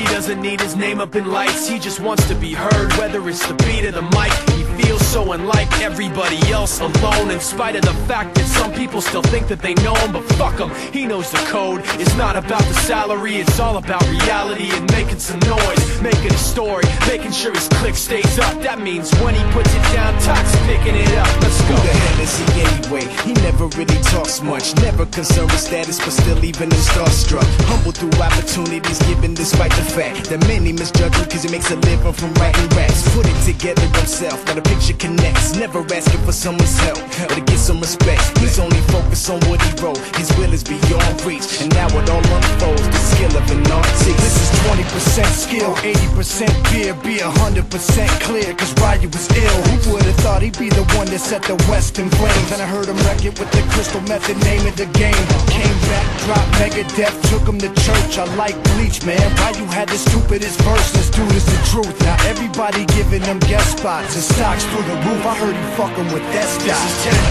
doesn't need his name up in lights, he just wants to be heard, whether it's the beat of the mic. He feels so unlike everybody else, alone, in spite of the fact that some people still think that they know him. But fuck him, he knows the code. It's not about the salary, it's all about reality and making some noise, making a story, making sure his click stays up. That means when he puts it down, Tox picking it up. Let's go. Who the hell is he anyway? He never really talks much, never concerned with status, but still even him starstruck. Humble through opportunities given despite the fact that many misjudge him cause he makes a living from writing raps. Put it together himself, now the picture connects, never asking for someone's help or to get some respect. He's only focused on what he wrote, his will is beyond reach, and now it all unfolds, the skill of an artist. This is 20% skill, 80% fear, be 100% clear, cause Ryu was ill. Who would've thought he'd be the one that set the West in flames? And I heard him wreck it with the crystal method, name of the game. Came back, dropped Megadeth, took him to church. I like Bleach, man, Ryu had the stupidest verse, this dude is the truth. Now everybody giving him guest spots, his stocks through the roof, I heard he fucking with that stock.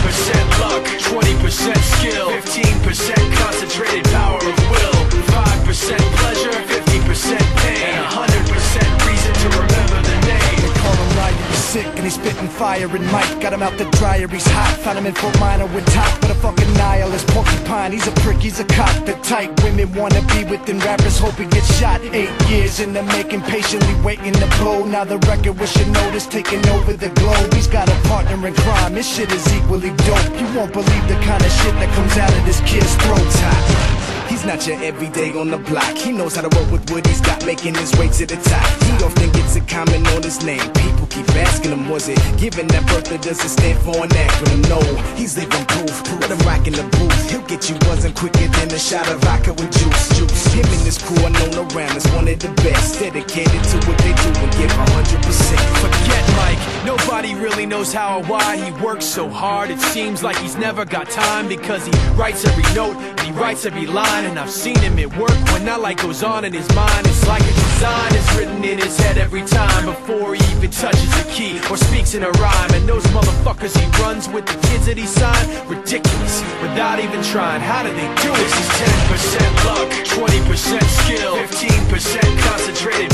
This is 10% luck, 20% skill, 15% concentrated power of will, 5% pleasure, 50% pain, and 100% reason to remember the name. They call him Ryu, he's sick and he's spitting fire and Mike got him out the dryer, he's hot. Found him in Fort Minor with top, but a fucking nihilist porcupine. He's a prick, he's a cop, the type women wanna be within rappers, hope he gets shot. 8 years in the making, patiently waiting to blow. Now the record with your notice taking over the globe. He's got a partner in crime, this shit is equally dope. You won't believe the kind of shit that comes out of this kid's throat. He's not your everyday on the block. He knows how to work with what he's got, making his way to the top. He often gets a comment on his name. People keep asking him, was it given that birth or does it stand for an acronym? No, he's living proof. Let him rock in the booth. He'll get you buzzing quicker than a shot of vodka with juice. Him and his crew are known around as one of the best, dedicated to what they do and give 100%. Forget Mike, nobody really knows how or why he works so hard. It seems like he's never got time because he writes every note and he writes every line. And I've seen him at work when that light goes on in his mind. It's like a design is written in his head every time before he even touches a key or speaks in a rhyme. And those motherfuckers he runs with, the kids that he signed, ridiculous, without even trying. How do they do it? This is 10% luck, 20% skill, 15% concentrated